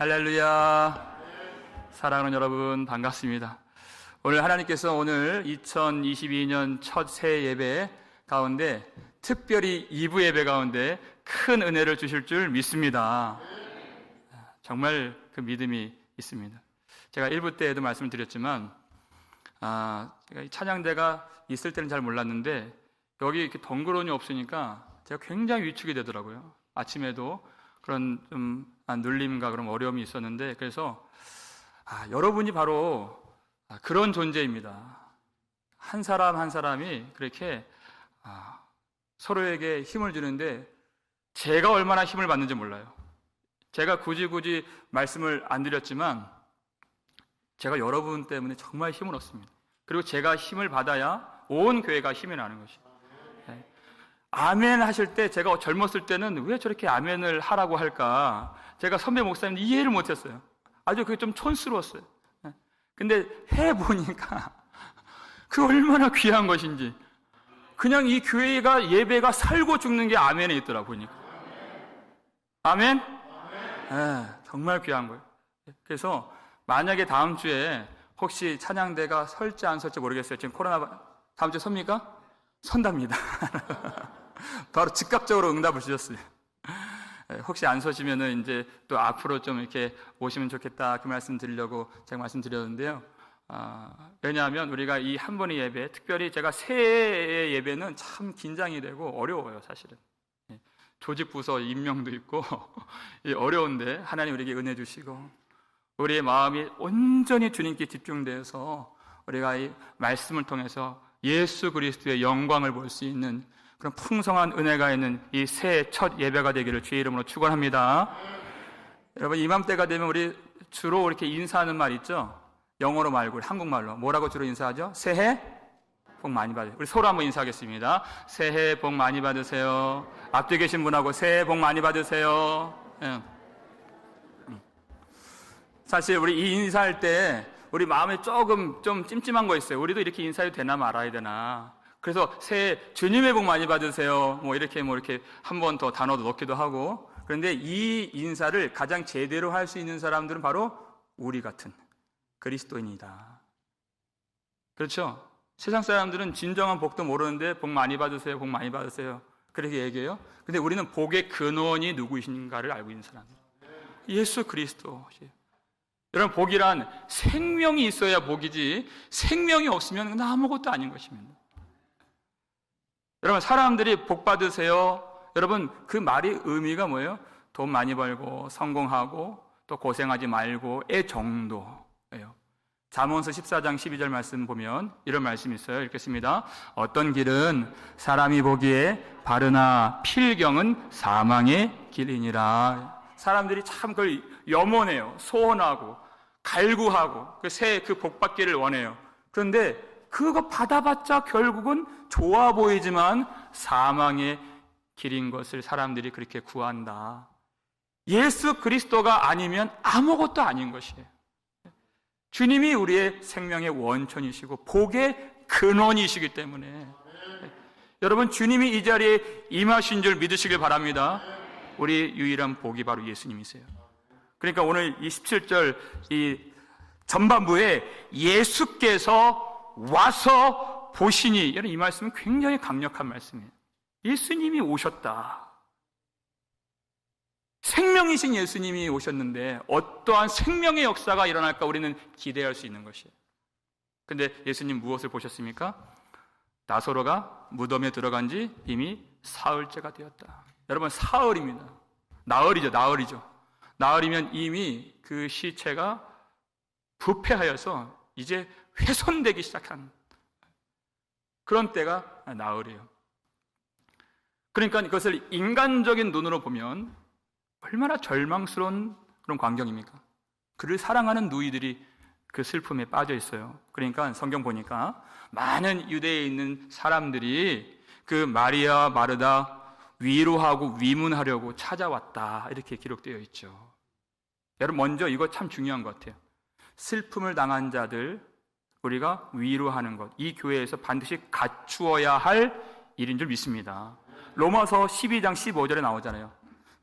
할렐루야. 사랑하는 여러분 반갑습니다. 오늘 하나님께서 오늘 2022년 첫 새해 예배 가운데 특별히 2부 예배 가운데 큰 은혜를 주실 줄 믿습니다. 정말 그 믿음이 있습니다. 제가 1부 때에도 말씀을 드렸지만 제가 찬양대가 있을 때는 잘 몰랐는데 여기 이렇게 덩그러니 없으니까 제가 굉장히 위축이 되더라고요. 아침에도 그런 좀 눌림과 그런 어려움이 있었는데, 그래서 여러분이 바로 그런 존재입니다. 한 사람 한 사람이 그렇게 서로에게 힘을 주는데 제가 얼마나 힘을 받는지 몰라요. 제가 굳이 말씀을 안 드렸지만 제가 여러분 때문에 정말 힘을 얻습니다. 그리고 제가 힘을 받아야 온 교회가 힘이 나는 것이에요. 아멘 하실 때 제가 젊었을 때는 왜 저렇게 아멘을 하라고 할까? 제가 선배 목사님 이해를 못했어요. 아주 그게 좀 촌스러웠어요. 근데 해보니까 그 얼마나 귀한 것인지, 그냥 이 교회가 예배가 살고 죽는 게 아멘에 있더라고요. 보니까 아멘? 정말 귀한 거예요. 그래서 만약에 다음 주에 혹시 찬양대가 설지 안 설지 모르겠어요. 지금 코로나 다음 주에 섭니까? 선답니다. 바로 즉각적으로 응답을 주셨어요. 혹시 안 서시면은 이제 또 앞으로 좀 이렇게 오시면 좋겠다, 그 말씀 드리려고 제가 말씀드렸는데요. 왜냐하면 우리가 이 한 번의 예배, 특별히 제가 새해 예배는 참 긴장이 되고 어려워요, 사실은. 조직 부서 임명도 있고 어려운데 하나님 우리에게 은혜 주시고 우리의 마음이 온전히 주님께 집중돼서 우리가 이 말씀을 통해서 예수 그리스도의 영광을 볼 수 있는 그런 풍성한 은혜가 있는 이 새해 첫 예배가 되기를 주의 이름으로 축원합니다. 여러분, 이맘때가 되면 우리 주로 이렇게 인사하는 말 있죠? 영어로 말고 한국말로 뭐라고 주로 인사하죠? 새해 복 많이 받으세요. 우리 서로 한번 인사하겠습니다. 새해 복 많이 받으세요. 앞뒤 계신 분하고 새해 복 많이 받으세요. 사실 우리 이 인사할 때 우리 마음에 조금 좀 찜찜한 거 있어요. 우리도 이렇게 인사해도 되나 말아야 되나. 그래서 새해 주님의 복 많이 받으세요. 이렇게 한 번 더 단어도 넣기도 하고. 그런데 이 인사를 가장 제대로 할 수 있는 사람들은 바로 우리 같은 그리스도인이다. 그렇죠? 세상 사람들은 진정한 복도 모르는데 복 많이 받으세요, 복 많이 받으세요, 그렇게 얘기해요. 근데 우리는 복의 근원이 누구이신가를 알고 있는 사람들, 예수 그리스도. 여러분, 복이란 생명이 있어야 복이지 생명이 없으면 아무것도 아닌 것입니다. 여러분, 사람들이 복 받으세요, 여러분, 그 말이 의미가 뭐예요? 돈 많이 벌고 성공하고 또 고생하지 말고의 정도예요. 잠언서 14장 12절 말씀 보면 이런 말씀이 있어요. 읽겠습니다. 어떤 길은 사람이 보기에 바르나 필경은 사망의 길이니라. 사람들이 참 그걸 염원해요. 소원하고 갈구하고 새해 그 복 받기를 원해요. 그런데 그거 받아봤자 결국은 좋아 보이지만 사망의 길인 것을 사람들이 그렇게 구한다. 예수 그리스도가 아니면 아무것도 아닌 것이에요. 주님이 우리의 생명의 원천이시고 복의 근원이시기 때문에 여러분, 주님이 이 자리에 임하신 줄 믿으시길 바랍니다. 우리 유일한 복이 바로 예수님이세요. 그러니까 오늘 이 17절 이 전반부에 예수께서 와서 보시니, 이 말씀은 굉장히 강력한 말씀이에요. 예수님이 오셨다. 생명이신 예수님이 오셨는데 어떠한 생명의 역사가 일어날까 우리는 기대할 수 있는 것이에요. 근데 예수님 무엇을 보셨습니까? 나사로가 무덤에 들어간 지 이미 사흘째가 되었다. 여러분, 사흘입니다. 나흘이죠. 나흘이면 이미 그 시체가 부패하여서 이제 훼손되기 시작한 그런 때가 나흘이에요. 그러니까 이것을 인간적인 눈으로 보면 얼마나 절망스러운 그런 광경입니까? 그를 사랑하는 누이들이 그 슬픔에 빠져 있어요. 그러니까 성경 보니까 많은 유대에 있는 사람들이 그 마리아, 마르다 위로하고 위문하려고 찾아왔다, 이렇게 기록되어 있죠. 여러분, 먼저 이거 참 중요한 것 같아요. 슬픔을 당한 자들 우리가 위로하는 것, 이 교회에서 반드시 갖추어야 할 일인 줄 믿습니다. 로마서 12장 15절에 나오잖아요.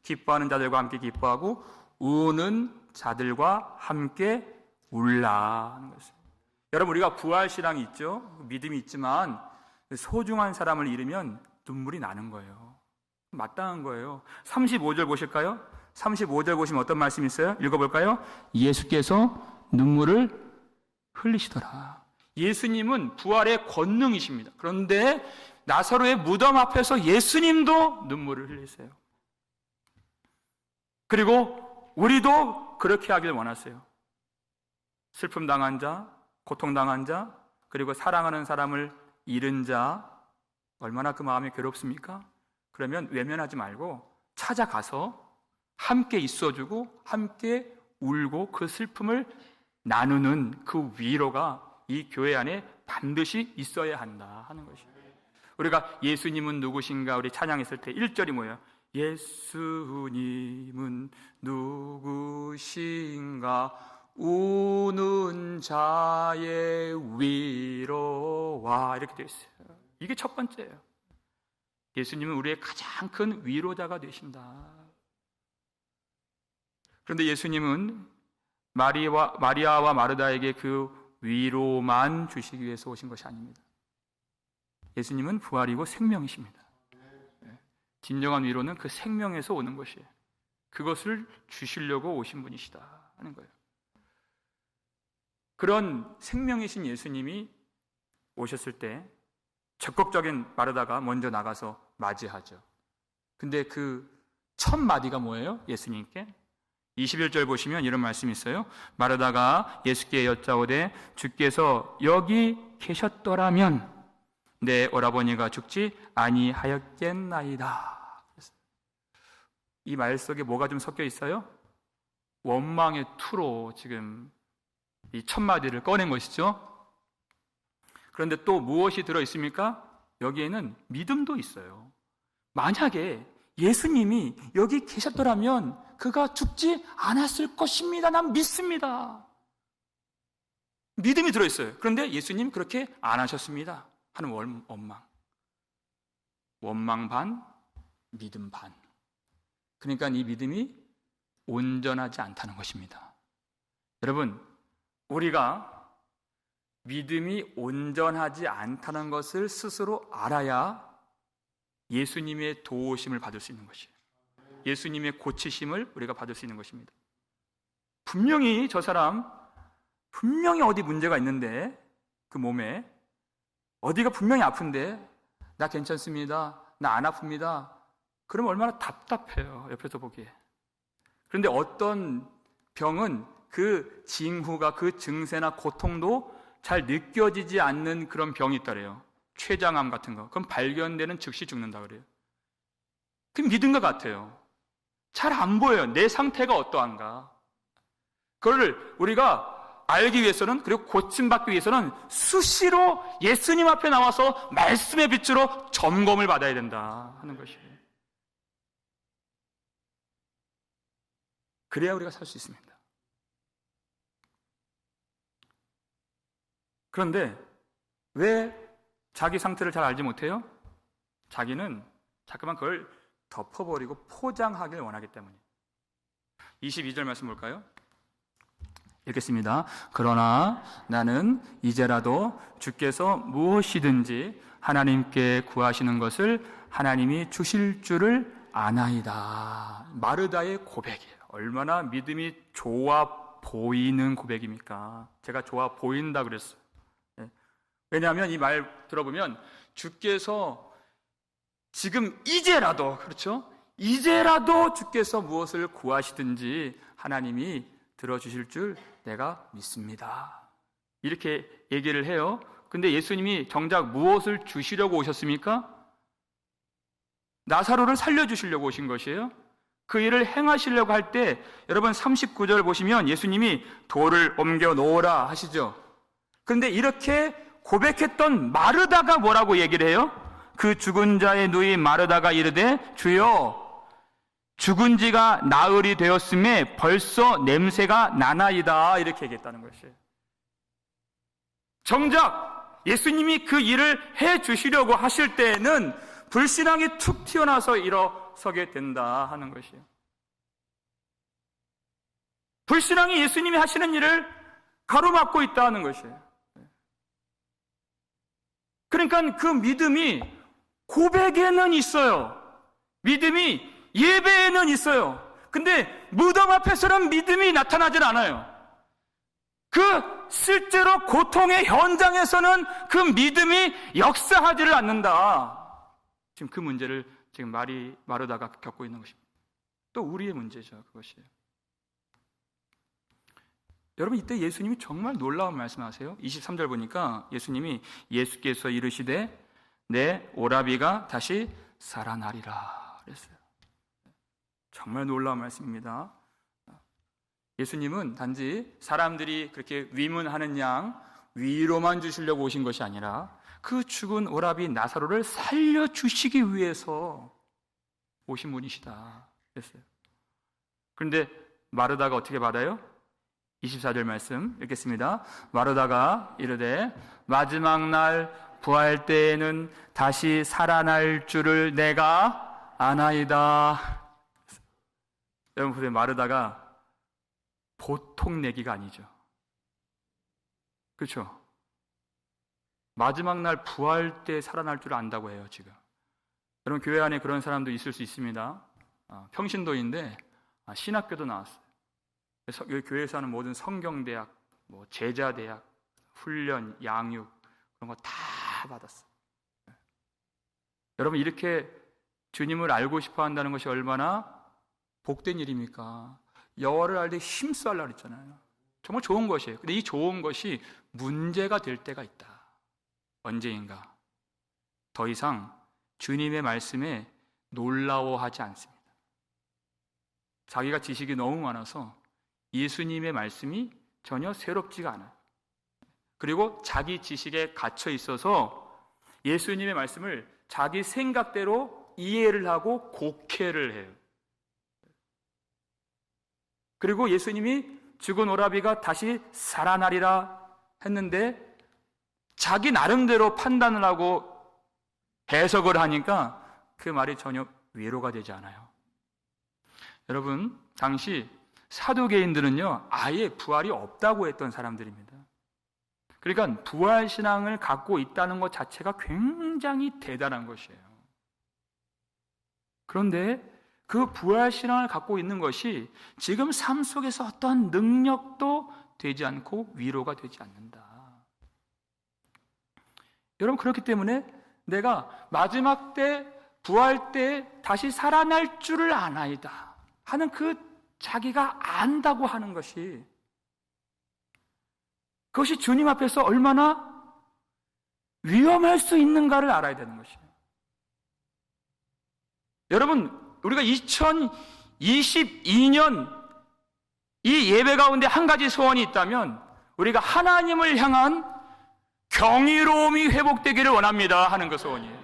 기뻐하는 자들과 함께 기뻐하고 우는 자들과 함께 울라 하는 것이에요. 여러분, 우리가 부활신앙이 있죠. 믿음이 있지만 소중한 사람을 잃으면 눈물이 나는 거예요. 마땅한 거예요. 35절 보실까요? 35절 보시면 어떤 말씀이 있어요? 읽어볼까요? 예수께서 눈물을 흘리시더라. 예수님은 부활의 권능이십니다. 그런데 나사로의 무덤 앞에서 예수님도 눈물을 흘리세요. 그리고 우리도 그렇게 하길 원하세요. 슬픔 당한 자, 고통 당한 자, 그리고 사랑하는 사람을 잃은 자, 얼마나 그 마음이 괴롭습니까? 그러면 외면하지 말고 찾아가서 함께 있어주고 함께 울고 그 슬픔을 나누는 그 위로가 이 교회 안에 반드시 있어야 한다 하는 것이에요. 우리가 예수님은 누구신가 우리 찬양했을 때 1절이 뭐예요? 예수님은 누구신가 우는 자의 위로와 이렇게 되어 있어요. 이게 첫 번째예요. 예수님은 우리의 가장 큰 위로자가 되신다. 그런데 예수님은 마리아와 마르다에게 그 위로만 주시기 위해서 오신 것이 아닙니다. 예수님은 부활이고 생명이십니다. 진정한 위로는 그 생명에서 오는 것이에요. 그것을 주시려고 오신 분이시다 하는 거예요. 그런 생명이신 예수님이 오셨을 때 적극적인 마르다가 먼저 나가서 맞이하죠. 근데 그 첫 마디가 뭐예요? 예수님께 21절 보시면 이런 말씀이 있어요. 마르다가 예수께 여짜오되 주께서 여기 계셨더라면 내 오라버니가 죽지 아니하였겠나이다. 이 말 속에 뭐가 좀 섞여 있어요? 원망의 투로 지금 이 첫 마디를 꺼낸 것이죠. 그런데 또 무엇이 들어있습니까? 여기에는 믿음도 있어요. 만약에 예수님이 여기 계셨더라면 그가 죽지 않았을 것입니다. 난 믿습니다. 믿음이 들어있어요. 그런데 예수님 그렇게 안 하셨습니다 하는 원망. 원망 반, 믿음 반. 그러니까 이 믿음이 온전하지 않다는 것입니다. 여러분, 우리가 믿음이 온전하지 않다는 것을 스스로 알아야 예수님의 도우심을 받을 수 있는 것이에요. 예수님의 고치심을 우리가 받을 수 있는 것입니다. 분명히 저 사람 분명히 어디 문제가 있는데 그 몸에 어디가 분명히 아픈데 나 괜찮습니다. 나 안 아픕니다. 그럼 얼마나 답답해요. 옆에서 보기에. 그런데 어떤 병은 그 징후가 그 증세나 고통도 잘 느껴지지 않는 그런 병이 있다래요. 췌장암 같은 거. 그럼 발견되는 즉시 죽는다 그래요. 그 믿음과 같아요. 잘 안 보여요. 내 상태가 어떠한가. 그걸 우리가 알기 위해서는, 그리고 고침받기 위해서는 수시로 예수님 앞에 나와서 말씀의 빛으로 점검을 받아야 된다 하는 것이에요. 그래야 우리가 살 수 있습니다. 그런데 왜 자기 상태를 잘 알지 못해요? 자기는 자꾸만 그걸 덮어버리고 포장하길 원하기 때문이에요. 22절 말씀 볼까요? 읽겠습니다. 그러나 나는 이제라도 주께서 무엇이든지 하나님께 구하시는 것을 하나님이 주실 줄을 아나이다. 마르다의 고백이에요. 얼마나 믿음이 좋아 보이는 고백입니까? 제가 좋아 보인다 그랬어요. 왜냐하면 이 말 들어보면 주께서 지금 이제라도, 그렇죠? 이제라도 주께서 무엇을 구하시든지 하나님이 들어주실 줄 내가 믿습니다. 이렇게 얘기를 해요. 근데 예수님이 정작 무엇을 주시려고 오셨습니까? 나사로를 살려주시려고 오신 것이에요. 그 일을 행하시려고 할 때 여러분 39절 보시면 예수님이 돌을 옮겨 놓으라 하시죠. 그런데 이렇게 고백했던 마르다가 뭐라고 얘기를 해요? 그 죽은 자의 누이 마르다가 이르되 주여 죽은 지가 나흘이 되었음에 벌써 냄새가 나나이다 이렇게 얘기했다는 것이에요. 정작 예수님이 그 일을 해 주시려고 하실 때에는 불신앙이 툭 튀어나와서 일어서게 된다 하는 것이에요. 불신앙이 예수님이 하시는 일을 가로막고 있다는 것이에요. 그러니까 그 믿음이 고백에는 있어요. 믿음이 예배에는 있어요. 근데 무덤 앞에서는 믿음이 나타나질 않아요. 그 실제로 고통의 현장에서는 그 믿음이 역사하지를 않는다. 지금 그 문제를 지금 마르다가 겪고 있는 것입니다. 또 우리의 문제죠, 그것이에요. 여러분, 이때 예수님이 정말 놀라운 말씀하세요. 23절 보니까 예수께서 이르시되 내 오라비가 다시 살아나리라 그랬어요. 정말 놀라운 말씀입니다. 예수님은 단지 사람들이 그렇게 위문하는 양 위로만 주시려고 오신 것이 아니라 그 죽은 오라비 나사로를 살려주시기 위해서 오신 분이시다 그랬어요. 그런데 마르다가 어떻게 받아요? 24절 말씀 읽겠습니다. 마르다가 이르되 마지막 날 부활 때에는 다시 살아날 줄을 내가 아나이다. 여러분 보세요. 마르다가 보통 내기가 아니죠. 그렇죠? 마지막 날 부활 때 살아날 줄 안다고 해요. 지금 여러분 교회 안에 그런 사람도 있을 수 있습니다. 평신도인데 신학교도 나왔어요. 교회에서 하는 모든 성경대학, 제자대학, 훈련, 양육 그런 거 다 받았어요. 여러분 이렇게 주님을 알고 싶어 한다는 것이 얼마나 복된 일입니까? 여호와를 알되 힘써 하려고 했잖아요. 정말 좋은 것이에요. 근데 이 좋은 것이 문제가 될 때가 있다. 언제인가? 더 이상 주님의 말씀에 놀라워하지 않습니다. 자기가 지식이 너무 많아서 예수님의 말씀이 전혀 새롭지가 않아요. 그리고 자기 지식에 갇혀 있어서 예수님의 말씀을 자기 생각대로 이해를 하고 곡해를 해요. 그리고 예수님이 죽은 오라비가 다시 살아나리라 했는데 자기 나름대로 판단을 하고 해석을 하니까 그 말이 전혀 위로가 되지 않아요. 여러분, 당시 사두개인들은요 아예 부활이 없다고 했던 사람들입니다. 그러니까 부활신앙을 갖고 있다는 것 자체가 굉장히 대단한 것이에요. 그런데 그 부활신앙을 갖고 있는 것이 지금 삶 속에서 어떤 능력도 되지 않고 위로가 되지 않는다. 여러분 그렇기 때문에 내가 마지막 때 부활 때 다시 살아날 줄을 아나이다 하는 그 자기가 안다고 하는 것이 그것이 주님 앞에서 얼마나 위험할 수 있는가를 알아야 되는 것이에요. 여러분 우리가 2022년 이 예배 가운데 한 가지 소원이 있다면 우리가 하나님을 향한 경이로움이 회복되기를 원합니다 하는 그 소원이에요.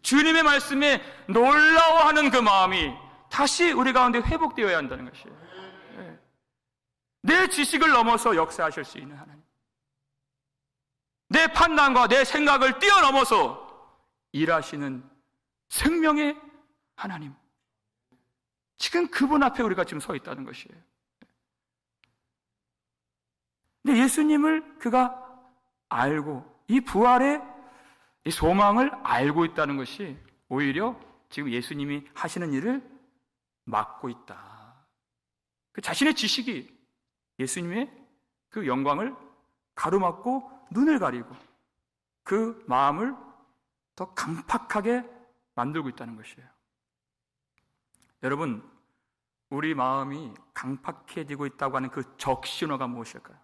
주님의 말씀에 놀라워하는 그 마음이 다시 우리 가운데 회복되어야 한다는 것이에요. 내 지식을 넘어서 역사하실 수 있는 하나님, 내 판단과 내 생각을 뛰어넘어서 일하시는 생명의 하나님, 지금 그분 앞에 우리가 지금 서 있다는 것이에요. 근데 예수님을 그가 알고 이 부활의 이 소망을 알고 있다는 것이 오히려 지금 예수님이 하시는 일을 막고 있다. 그 자신의 지식이 예수님의 그 영광을 가로막고 눈을 가리고 그 마음을 더 강팍하게 만들고 있다는 것이에요. 여러분, 우리 마음이 강팍해지고 있다고 하는 그 적신호가 무엇일까요?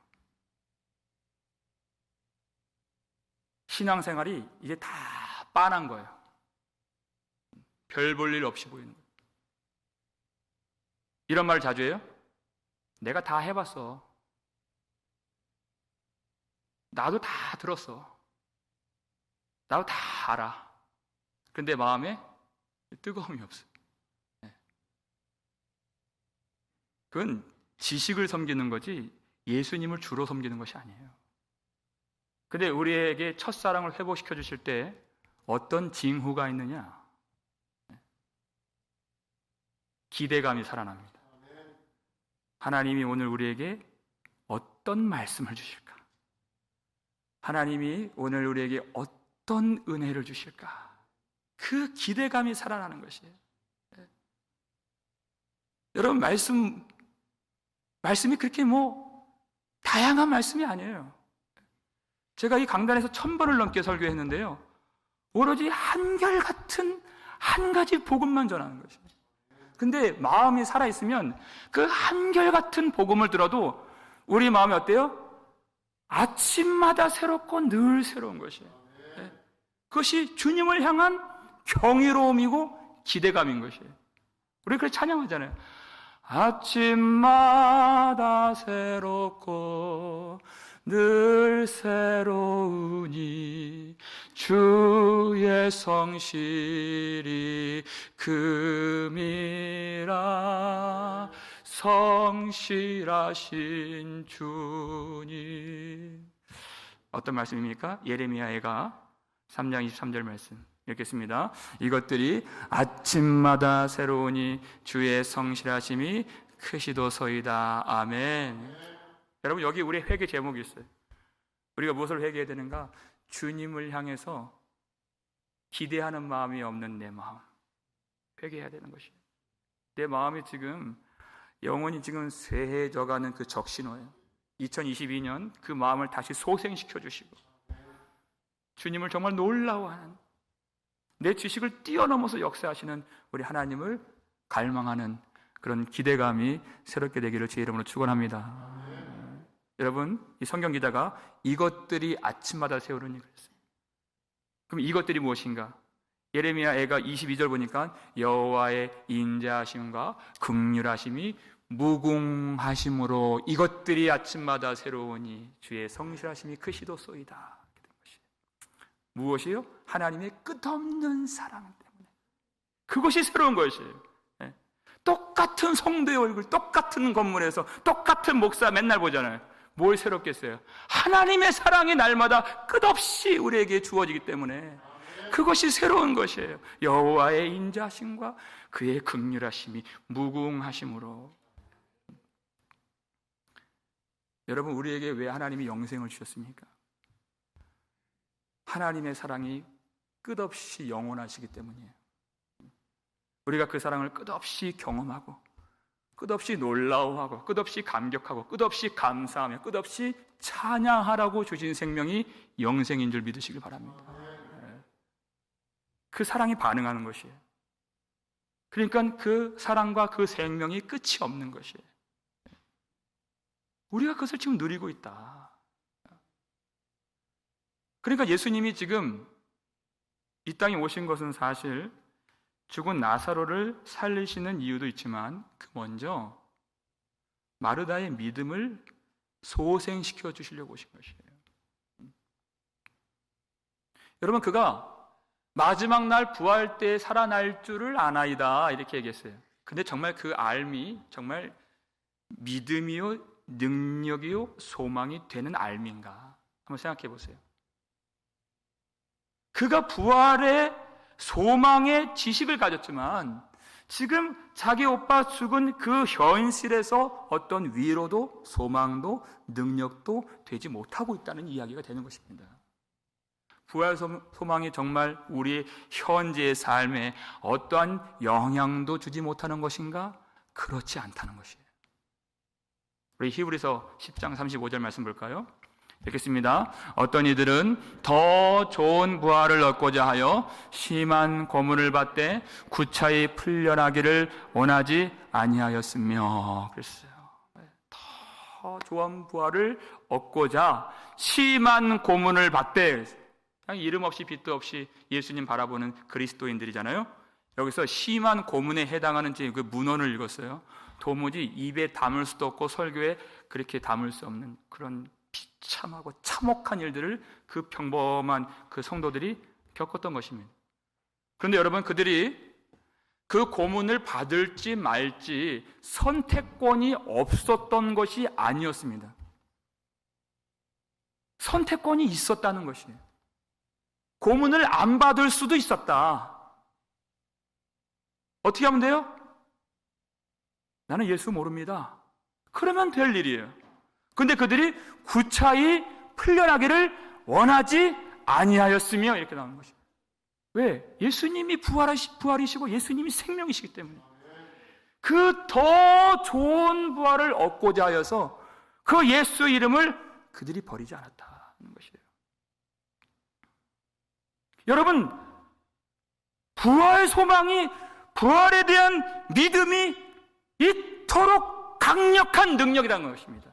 신앙생활이 이제 다 빤한 거예요. 별 볼 일 없이 보이는 거예요. 이런 말 자주 해요. 내가 다 해봤어. 나도 다 들었어. 나도 다 알아. 근데 마음에 뜨거움이 없어요. 그건 지식을 섬기는 거지 예수님을 주로 섬기는 것이 아니에요. 근데 우리에게 첫사랑을 회복시켜 주실 때 어떤 징후가 있느냐? 기대감이 살아납니다. 하나님이 오늘 우리에게 어떤 말씀을 주실까? 하나님이 오늘 우리에게 어떤 은혜를 주실까? 그 기대감이 살아나는 것이에요. 여러분, 말씀이 그렇게 다양한 말씀이 아니에요. 제가 이 강단에서 1000번을 넘게 설교했는데요, 오로지 한결같은 한 가지 복음만 전하는 것이에요. 근데 마음이 살아있으면 그 한결같은 복음을 들어도 우리 마음이 어때요? 아침마다 새롭고 늘 새로운 것이에요. 그것이 주님을 향한 경이로움이고 기대감인 것이에요. 우리 그렇게 찬양하잖아요. 아침마다 새롭고 늘 새로우니 주의 성실이 금이라 성실하신 주님. 어떤 말씀입니까? 예레미야가 3장 23절 말씀 읽겠습니다. 이것들이 아침마다 새로우니 주의 성실하심이 크시도소이다. 아멘. 여러분, 여기 우리 회개 제목이 있어요. 우리가 무엇을 회개해야 되는가? 주님을 향해서 기대하는 마음이 없는 내 마음, 회개해야 되는 것이에요. 내 마음이 지금 영혼이 지금 쇠해져가는 그 적신호예요. 2022년 그 마음을 다시 소생시켜 주시고 주님을 정말 놀라워하는, 내 지식을 뛰어넘어서 역사하시는 우리 하나님을 갈망하는 그런 기대감이 새롭게 되기를 주의 이름으로 축원합니다. 여러분, 이 성경 기자가 이것들이 아침마다 세우는 일을 했어요. 그럼 이것들이 무엇인가? 예레미야 애가 22절 보니까 여호와의 인자하심과 긍휼하심이 무궁하심으로 이것들이 아침마다 새로우니 주의 성실하심이 크시도소이다. 무엇이요? 하나님의 끝없는 사랑 때문에. 그것이 새로운 것이에요. 똑같은 성도의 얼굴, 똑같은 건물에서 똑같은 목사 맨날 보잖아요. 뭘 새롭겠어요? 하나님의 사랑이 날마다 끝없이 우리에게 주어지기 때문에 그것이 새로운 것이에요. 여호와의 인자하심과 그의 긍휼하심이 무궁하심으로. 여러분, 우리에게 왜 하나님이 영생을 주셨습니까? 하나님의 사랑이 끝없이 영원하시기 때문이에요. 우리가 그 사랑을 끝없이 경험하고 끝없이 놀라워하고 끝없이 감격하고 끝없이 감사하며 끝없이 찬양하라고 주신 생명이 영생인 줄 믿으시길 바랍니다. 그 사랑이 반응하는 것이에요. 그러니까 그 사랑과 그 생명이 끝이 없는 것이에요. 우리가 그것을 지금 누리고 있다. 그러니까 예수님이 지금 이 땅에 오신 것은 사실 죽은 나사로를 살리시는 이유도 있지만 그 먼저 마르다의 믿음을 소생시켜 주시려고 오신 것이에요. 여러분, 그가 마지막 날 부활 때 살아날 줄을 아나이다 이렇게 얘기했어요. 근데 정말 그 알미 정말 믿음이요 능력이요 소망이 되는 알미인가? 한번 생각해 보세요. 그가 부활의 소망의 지식을 가졌지만 지금 자기 오빠 죽은 그 현실에서 어떤 위로도 소망도 능력도 되지 못하고 있다는 이야기가 되는 것입니다. 부활 소망이 정말 우리의 현재의 삶에 어떠한 영향도 주지 못하는 것인가? 그렇지 않다는 것이에요. 우리 히브리서 10장 35절 말씀 볼까요? 읽겠습니다. 어떤 이들은 더 좋은 부활을 얻고자 하여 심한 고문을 받되 구차히 풀려나기를 원하지 아니하였으며 그랬어요. 더 좋은 부활을 얻고자 심한 고문을 받되, 그냥 이름 없이 빚도 없이 예수님 바라보는 그리스도인들이잖아요. 여기서 심한 고문에 해당하는 그 문헌을 읽었어요. 도무지 입에 담을 수도 없고 설교에 그렇게 담을 수 없는 그런 비참하고 참혹한 일들을 그 평범한 그 성도들이 겪었던 것입니다. 그런데 여러분, 그들이 그 고문을 받을지 말지 선택권이 없었던 것이 아니었습니다. 선택권이 있었다는 것이에요. 고문을 안 받을 수도 있었다. 어떻게 하면 돼요? 나는 예수 모릅니다. 그러면 될 일이에요. 근데 그들이 구차히 풀려나기를 원하지 아니하였으며 이렇게 나오는 것이죠. 왜? 예수님이 부활이시고 예수님이 생명이시기 때문에. 그 더 좋은 부활을 얻고자 하여서 그 예수 이름을 그들이 버리지 않았다는 것이에요. 여러분, 부활 소망이, 부활에 대한 믿음이 이토록 강력한 능력이라는 것입니다.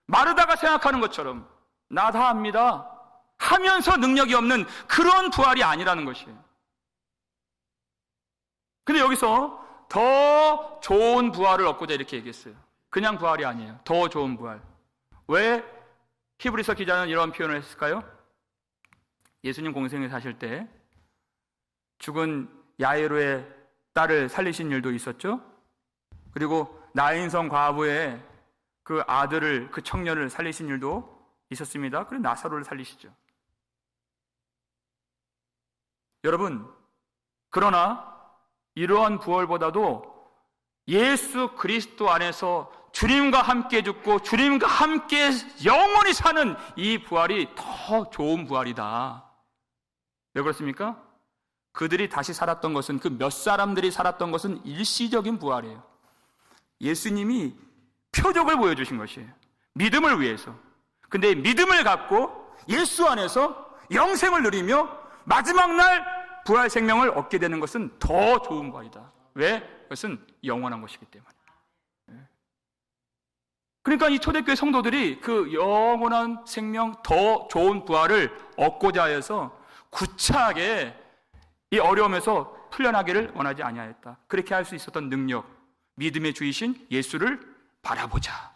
마르다가 생각하는 것처럼 나 다 압니다 하면서 능력이 없는 그런 부활이 아니라는 것이에요. 근데 여기서 더 좋은 부활을 얻고자 이렇게 얘기했어요. 그냥 부활이 아니에요. 더 좋은 부활. 왜 히브리서 기자는 이런 표현을 했을까요? 예수님 공생에 사실 때 죽은 야이로의 딸을 살리신 일도 있었죠. 그리고 나인성 과부의 그 아들을, 그 청년을 살리신 일도 있었습니다. 그리고 나사로를 살리시죠. 여러분, 그러나 이러한 부활보다도 예수 그리스도 안에서 주님과 함께 죽고 주님과 함께 영원히 사는 이 부활이 더 좋은 부활이다. 왜 그렇습니까? 그들이 다시 살았던 것은, 그 몇 사람들이 살았던 것은 일시적인 부활이에요. 예수님이 표적을 보여주신 것이에요. 믿음을 위해서. 근데 믿음을 갖고 예수 안에서 영생을 누리며 마지막 날 부활 생명을 얻게 되는 것은 더 좋은 부활이다. 왜? 그것은 영원한 것이기 때문에. 그러니까 이 초대교회 성도들이 그 영원한 생명, 더 좋은 부활을 얻고자 하여서 구차하게 이 어려움에서 풀려나기를 원하지 아니하였다. 그렇게 할 수 있었던 능력, 믿음의 주이신 예수를 바라보자.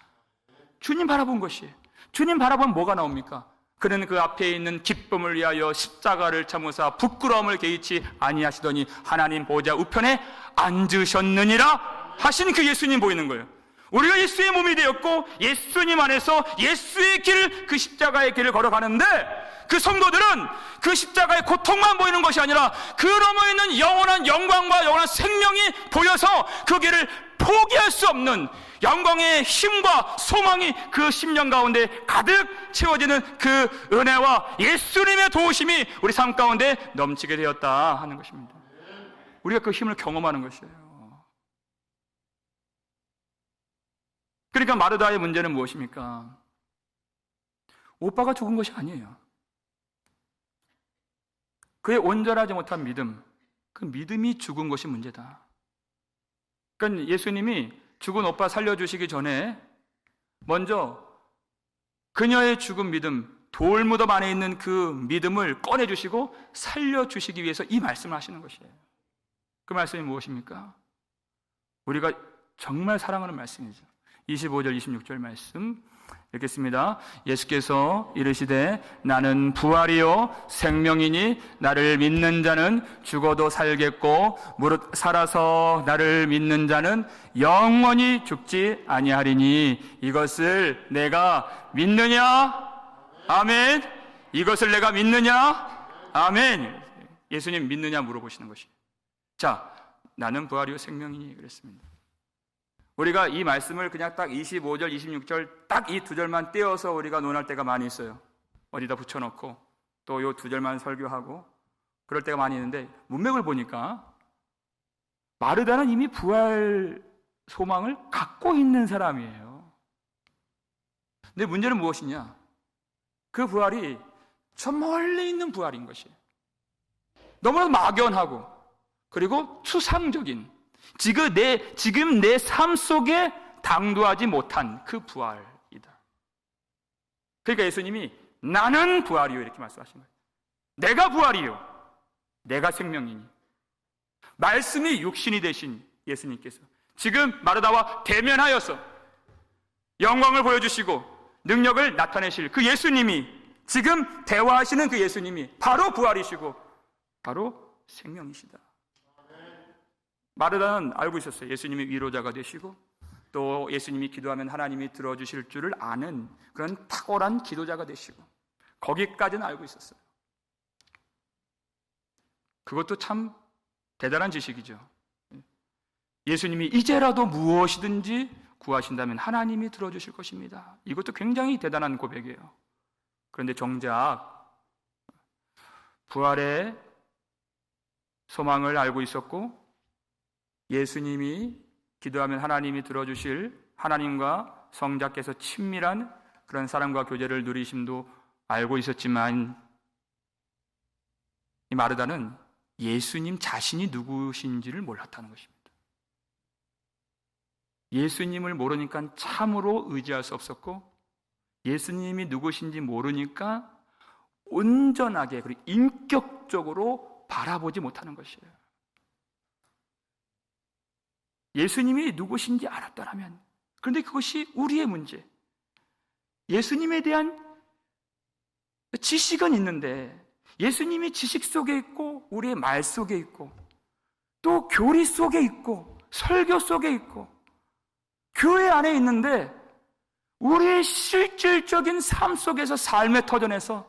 주님 바라본 것이에요. 주님 바라보면 뭐가 나옵니까? 그는 그 앞에 있는 기쁨을 위하여 십자가를 참으사 부끄러움을 개의치 아니하시더니 하나님 보좌 우편에 앉으셨느니라 하신 그 예수님 보이는 거예요. 우리가 예수의 몸이 되었고 예수님 안에서 예수의 길, 그 십자가의 길을 걸어가는데 그 성도들은 그 십자가의 고통만 보이는 것이 아니라 그 너머에 있는 영원한 영광과 영원한 생명이 보여서 그 길을 포기할 수 없는 영광의 힘과 소망이 그 심령 가운데 가득 채워지는 그 은혜와 예수님의 도우심이 우리 삶 가운데 넘치게 되었다 하는 것입니다. 우리가 그 힘을 경험하는 것이에요. 그러니까 마르다의 문제는 무엇입니까? 오빠가 죽은 것이 아니에요. 그의 온전하지 못한 믿음, 그 믿음이 죽은 것이 문제다. 그러니까 예수님이 죽은 오빠 살려주시기 전에 먼저 그녀의 죽은 믿음, 돌무덤 안에 있는 그 믿음을 꺼내주시고 살려주시기 위해서 이 말씀을 하시는 것이에요. 그 말씀이 무엇입니까? 우리가 정말 사랑하는 말씀이죠. 25절, 26절 말씀 읽겠습니다. 예수께서 이르시되 나는 부활이요 생명이니 나를 믿는 자는 죽어도 살겠고 무릇 살아서 나를 믿는 자는 영원히 죽지 아니하리니 이것을 내가 믿느냐? 아멘. 이것을 내가 믿느냐? 아멘. 예수님 믿느냐 물어보시는 것이에요. 자, 나는 부활이요 생명이니 그랬습니다. 우리가 이 말씀을 그냥 딱 25절, 26절 딱 이 두 절만 떼어서 우리가 논할 때가 많이 있어요. 어디다 붙여놓고 또 요 두 절만 설교하고 그럴 때가 많이 있는데 문맥을 보니까 마르다는 이미 부활 소망을 갖고 있는 사람이에요. 근데 문제는 무엇이냐? 그 부활이 저 멀리 있는 부활인 것이에요. 너무나 막연하고 그리고 추상적인 지금 내 삶 속에 당도하지 못한 그 부활이다. 그러니까 예수님이 나는 부활이요 이렇게 말씀하신 거예요. 내가 부활이요, 내가 생명이니. 말씀이 육신이 되신 예수님께서 지금 마르다와 대면하여서 영광을 보여주시고 능력을 나타내실 그 예수님이, 지금 대화하시는 그 예수님이 바로 부활이시고 바로 생명이시다. 마르다는 알고 있었어요. 예수님이 위로자가 되시고 또 예수님이 기도하면 하나님이 들어주실 줄을 아는 그런 탁월한 기도자가 되시고 거기까지는 알고 있었어요. 그것도 참 대단한 지식이죠. 예수님이 이제라도 무엇이든지 구하신다면 하나님이 들어주실 것입니다. 이것도 굉장히 대단한 고백이에요. 그런데 정작 부활의 소망을 알고 있었고 예수님이 기도하면 하나님이 들어주실 하나님과 성자께서 친밀한 그런 사랑과 교제를 누리심도 알고 있었지만 이 마르다는 예수님 자신이 누구신지를 몰랐다는 것입니다. 예수님을 모르니까 참으로 의지할 수 없었고 예수님이 누구신지 모르니까 온전하게 그리고 인격적으로 바라보지 못하는 것이에요. 예수님이 누구신지 알았더라면, 그런데 그것이 우리의 문제. 예수님에 대한 지식은 있는데 예수님이 지식 속에 있고 우리의 말 속에 있고 또 교리 속에 있고 설교 속에 있고 교회 안에 있는데 우리의 실질적인 삶 속에서 삶의 터전에서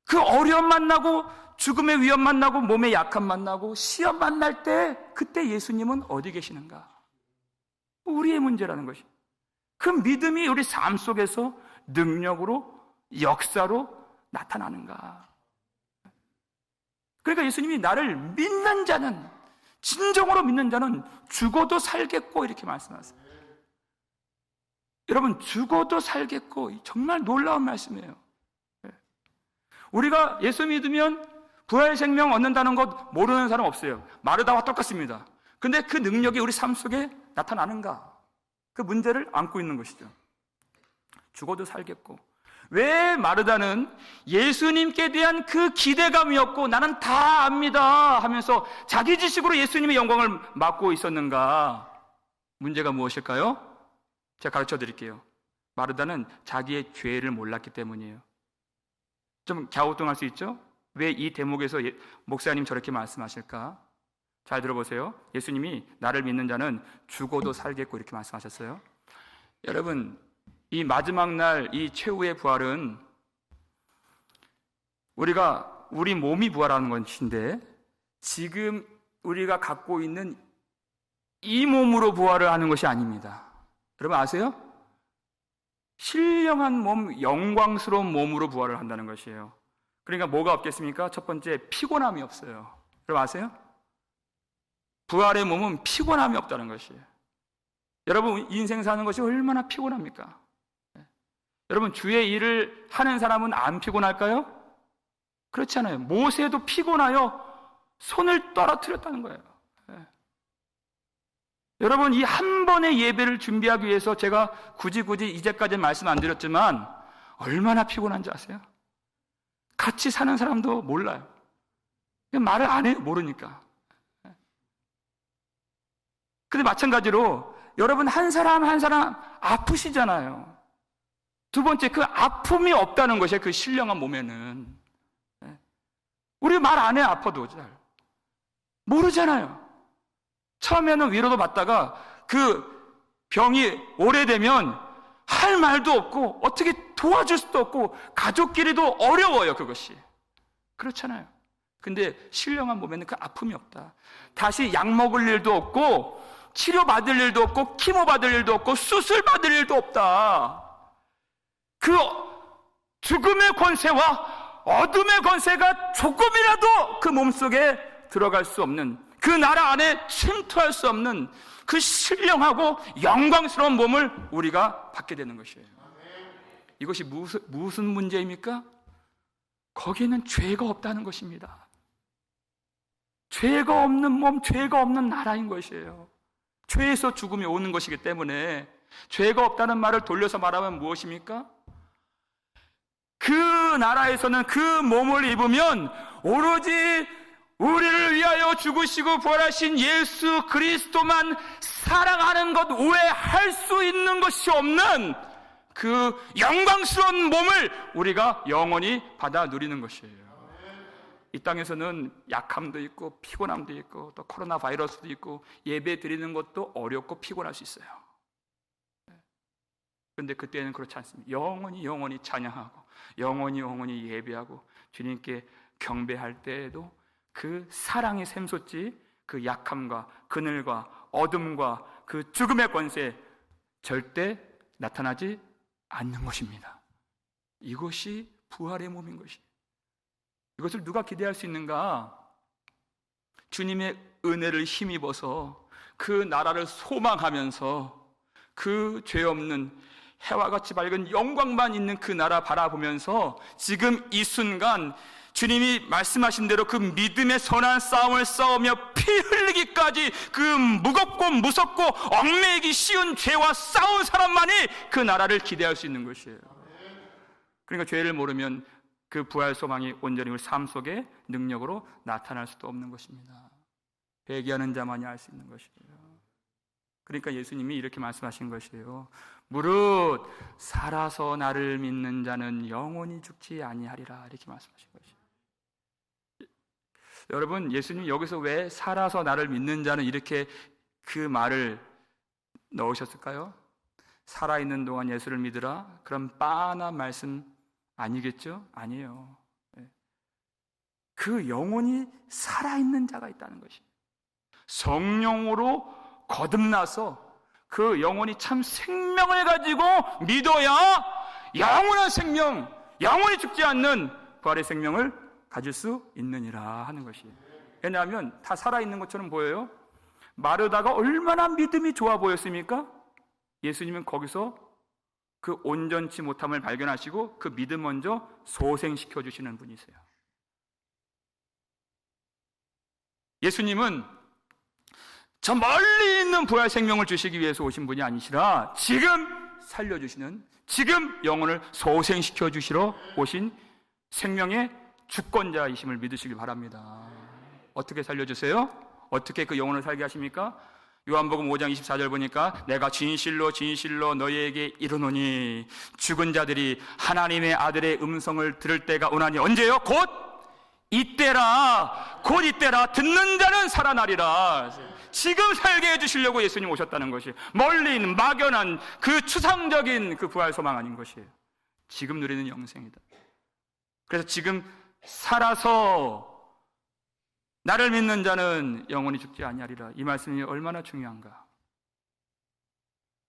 그 어려움 만나고 죽음의 위험 만나고 몸의 약함 만나고 시험 만날 때 그때 예수님은 어디 계시는가? 우리의 문제라는 것이. 그 믿음이 우리 삶 속에서 능력으로 역사로 나타나는가? 그러니까 예수님이 나를 믿는 자는 진정으로 믿는 자는 죽어도 살겠고 이렇게 말씀하세요. 여러분 죽어도 살겠고 정말 놀라운 말씀이에요. 우리가 예수 믿으면 부활 생명 얻는다는 것 모르는 사람 없어요. 마르다와 똑같습니다. 근데 그 능력이 우리 삶 속에 나타나는가? 그 문제를 안고 있는 것이죠. 죽어도 살겠고. 왜 마르다는 예수님께 대한 그 기대감이었고 나는 다 압니다 하면서 자기 지식으로 예수님의 영광을 맡고 있었는가? 문제가 무엇일까요? 제가 가르쳐 드릴게요. 마르다는 자기의 죄를 몰랐기 때문이에요. 좀 갸우뚱할 수 있죠? 왜 이 대목에서 목사님 저렇게 말씀하실까? 잘 들어보세요. 예수님이 나를 믿는 자는 죽어도 살겠고 이렇게 말씀하셨어요. 여러분 이 마지막 날 이 최후의 부활은 우리 몸이 부활하는 것인데 지금 우리가 갖고 있는 이 몸으로 부활을 하는 것이 아닙니다. 여러분 아세요? 신령한 몸, 영광스러운 몸으로 부활을 한다는 것이에요. 그러니까 뭐가 없겠습니까? 첫 번째, 피곤함이 없어요. 여러분 아세요? 부활의 몸은 피곤함이 없다는 것이에요. 여러분 인생 사는 것이 얼마나 피곤합니까? 여러분 주의 일을 하는 사람은 안 피곤할까요? 그렇지 않아요. 모세도 피곤하여 손을 떨어뜨렸다는 거예요. 여러분 이 한 번의 예배를 준비하기 위해서 제가 굳이 이제까지 말씀 안 드렸지만 얼마나 피곤한지 아세요? 같이 사는 사람도 몰라요. 말을 안 해요. 모르니까. 근데 마찬가지로 여러분 한 사람 아프시잖아요. 두 번째 그 아픔이 없다는 것이에요. 그 신령한 몸에는. 우리 말 안 해요. 아파도 잘. 모르잖아요. 처음에는 위로도 받다가 그 병이 오래되면 할 말도 없고 어떻게 도와줄 수도 없고 가족끼리도 어려워요. 그것이. 그렇잖아요. 근데 신령한 몸에는 그 아픔이 없다. 다시 약 먹을 일도 없고 치료받을 일도 없고 키모 받을 일도 없고 수술 받을 일도 없다. 그 죽음의 권세와 어둠의 권세가 조금이라도 그 몸속에 들어갈 수 없는, 그 나라 안에 침투할 수 없는 그 신령하고 영광스러운 몸을 우리가 받게 되는 것이에요. 이것이 무슨 문제입니까? 거기에는 죄가 없다는 것입니다. 죄가 없는 몸, 죄가 없는 나라인 것이에요. 죄에서 죽음이 오는 것이기 때문에 죄가 없다는 말을 돌려서 말하면 무엇입니까? 그 나라에서는 그 몸을 입으면 오로지 우리를 위하여 죽으시고 부활하신 예수 그리스도만 사랑하는 것 외에 할 수 있는 것이 없는 그 영광스러운 몸을 우리가 영원히 받아 누리는 것이에요. 이 땅에서는 약함도 있고 피곤함도 있고 또 코로나 바이러스도 있고 예배 드리는 것도 어렵고 피곤할 수 있어요. 그런데 그때는 그렇지 않습니다. 영원히 찬양하고 영원히 예배하고 주님께 경배할 때에도 그 사랑이 샘솟지 그 약함과 그늘과 어둠과 그 죽음의 권세 절대 나타나지 않는 것입니다. 이것이 부활의 몸인 것이에요. 이것을 누가 기대할 수 있는가? 주님의 은혜를 힘입어서 그 나라를 소망하면서 그 죄 없는 해와 같이 밝은 영광만 있는 그 나라 바라보면서 지금 이 순간 주님이 말씀하신 대로 그 믿음의 선한 싸움을 싸우며 피 흘리기까지 그 무겁고 무섭고 얽매이기 쉬운 죄와 싸운 사람만이 그 나라를 기대할 수 있는 것이에요. 그러니까 죄를 모르면 그 부활 소망이 온전히 우리 삶 속에 능력으로 나타날 수도 없는 것입니다. 회개하는 자만이 알 수 있는 것이에요. 그러니까 예수님이 이렇게 말씀하신 것이에요. 무릇 살아서 나를 믿는 자는 영원히 죽지 아니하리라, 이렇게 말씀하신 것이에요. 여러분, 예수님이 여기서 왜 살아서 나를 믿는 자는 이렇게 그 말을 넣으셨을까요? 살아있는 동안 예수를 믿으라, 그럼 빤한 말씀 아니겠죠? 아니에요. 그 영혼이 살아있는 자가 있다는 것입니다. 성령으로 거듭나서 그 영혼이 참 생명을 가지고 믿어야 영원한 생명, 영원히 죽지 않는 부활의 생명을 가질 수 있느니라 하는 것이에요. 왜냐하면 다 살아있는 것처럼 보여요. 마르다가 얼마나 믿음이 좋아 보였습니까? 예수님은 거기서 그 온전치 못함을 발견하시고 그 믿음 먼저 소생시켜 주시는 분이세요. 예수님은 저 멀리 있는 부활 생명을 주시기 위해서 오신 분이 아니시라 지금 살려주시는, 지금 영혼을 소생시켜 주시러 오신 생명의 주권자이심을 믿으시길 바랍니다. 어떻게 살려주세요? 어떻게 그 영혼을 살게 하십니까? 요한복음 5장 24절 보니까 내가 진실로 진실로 너희에게 이르노니 죽은 자들이 하나님의 아들의 음성을 들을 때가 오나니, 언제요? 곧 이때라, 곧 이때라. 듣는 자는 살아나리라. 지금 살게 해주시려고 예수님 오셨다는 것이 멀리 있는 막연한 그 추상적인 그 부활 소망 아닌 것이에요. 지금 누리는 영생이다. 그래서 지금 살아서 나를 믿는 자는 영원히 죽지 아니하리라. 이 말씀이 얼마나 중요한가.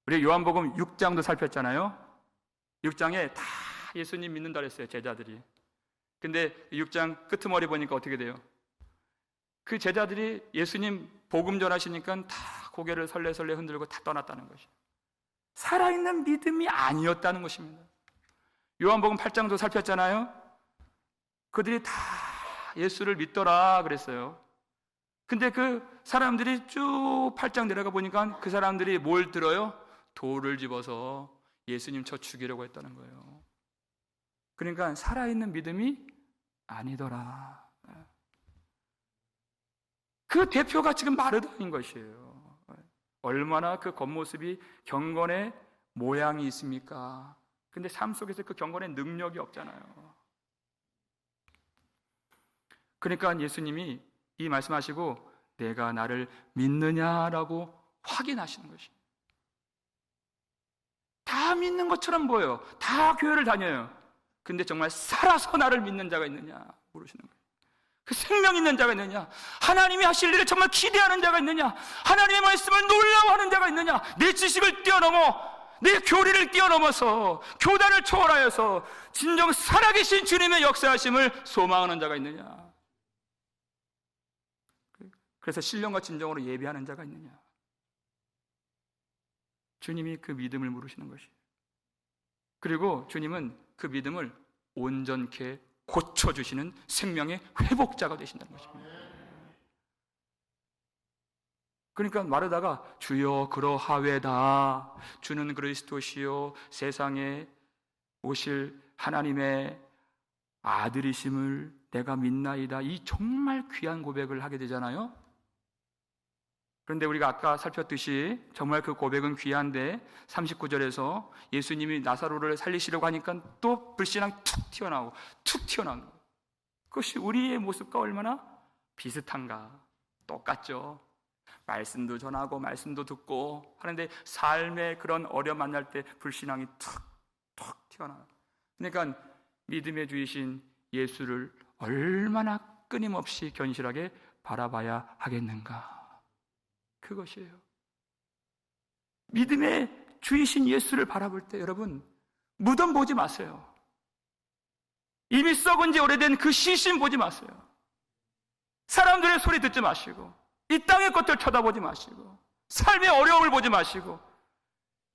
우리 요한복음 6장도 살폈잖아요. 6장에 다 예수님 믿는다 그랬어요, 제자들이. 근데 6장 끄트머리 보니까 어떻게 돼요? 그 제자들이 예수님 복음 전하시니까 다 고개를 설레설레 흔들고 다 떠났다는 것이에요. 살아있는 믿음이 아니었다는 것입니다. 요한복음 8장도 살폈잖아요. 그들이 다 예수를 믿더라 그랬어요. 근데 그 사람들이 쭉 8장 내려가 보니까 그 사람들이 뭘 들어요? 돌을 집어서 예수님 쳐 죽이려고 했다는 거예요. 그러니까 살아있는 믿음이 아니더라. 그 대표가 지금 마르다인 것이에요. 얼마나 그 겉모습이 경건의 모양이 있습니까? 근데 삶 속에서 그 경건의 능력이 없잖아요. 그러니까 예수님이 이 말씀하시고 내가 나를 믿느냐라고 확인하시는 것이에요. 다 믿는 것처럼 보여요. 다 교회를 다녀요. 근데 정말 살아서 나를 믿는 자가 있느냐 물으시는 거예요. 그 생명 있는 자가 있느냐, 하나님이 하실 일을 정말 기대하는 자가 있느냐, 하나님의 말씀을 놀라워하는 자가 있느냐, 내 지식을 뛰어넘어 내 교리를 뛰어넘어서 교단을 초월하여서 진정 살아계신 주님의 역사하심을 소망하는 자가 있느냐, 그래서 신령과 진정으로 예배하는 자가 있느냐. 주님이 그 믿음을 물으시는 것이에요. 그리고 주님은 그 믿음을 온전케 고쳐주시는 생명의 회복자가 되신다는 것입니다. 그러니까 마르다가 주여 그러하외다, 주는 그리스도시요 세상에 오실 하나님의 아들이심을 내가 믿나이다, 이 정말 귀한 고백을 하게 되잖아요. 그런데 우리가 아까 살폈듯이 정말 그 고백은 귀한데 39절에서 예수님이 나사로를 살리시려고 하니까 또 불신앙이 툭 튀어나오고 그것이 우리의 모습과 얼마나 비슷한가. 똑같죠. 말씀도 전하고 말씀도 듣고 하는데 삶의 그런 어려움 만날 때 불신앙이 툭 튀어나와요. 그러니까 믿음의 주이신 예수를 얼마나 끊임없이 견실하게 바라봐야 하겠는가. 그것이에요. 믿음의 주이신 예수를 바라볼 때 여러분 무덤 보지 마세요. 이미 썩은 지 오래된 그 시신 보지 마세요. 사람들의 소리 듣지 마시고 이 땅의 것들 쳐다보지 마시고 삶의 어려움을 보지 마시고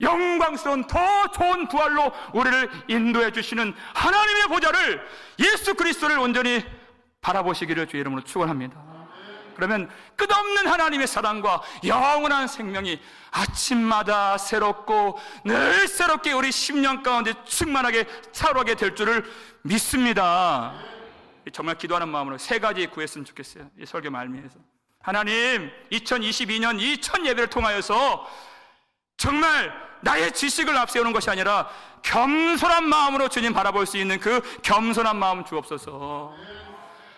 영광스러운 더 좋은 부활로 우리를 인도해 주시는 하나님의 보좌를 예수 그리스도를 온전히 바라보시기를 주의 이름으로 축원합니다. 그러면 끝없는 하나님의 사랑과 영원한 생명이 아침마다 새롭고 늘 새롭게 우리 심령 가운데 충만하게 차오르게 될 줄을 믿습니다. 정말 기도하는 마음으로 세 가지 구했으면 좋겠어요. 이 설교 말미에서 하나님 2022년 이 첫 예배를 통하여서 정말 나의 지식을 앞세우는 것이 아니라 겸손한 마음으로 주님 바라볼 수 있는 그 겸손한 마음 주옵소서.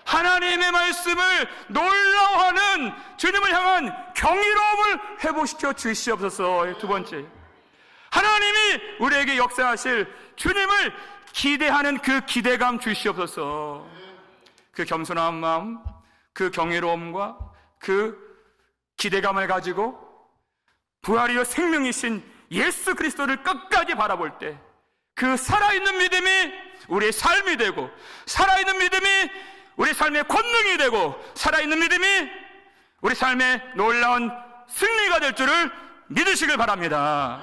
하나님의 말씀을 놀라워하는 주님을 향한 경이로움을 회복시켜 주시옵소서. 두 번째, 하나님이 우리에게 역사하실 주님을 기대하는 그 기대감 주시옵소서. 그 겸손한 마음, 그 경이로움과 그 기대감을 가지고 부활이요 생명이신 예수 그리스도를 끝까지 바라볼 때 그 살아있는 믿음이 우리의 삶이 되고 살아있는 믿음이 우리 삶의 권능이 되고 살아있는 믿음이 우리 삶의 놀라운 승리가 될 줄을 믿으시길 바랍니다.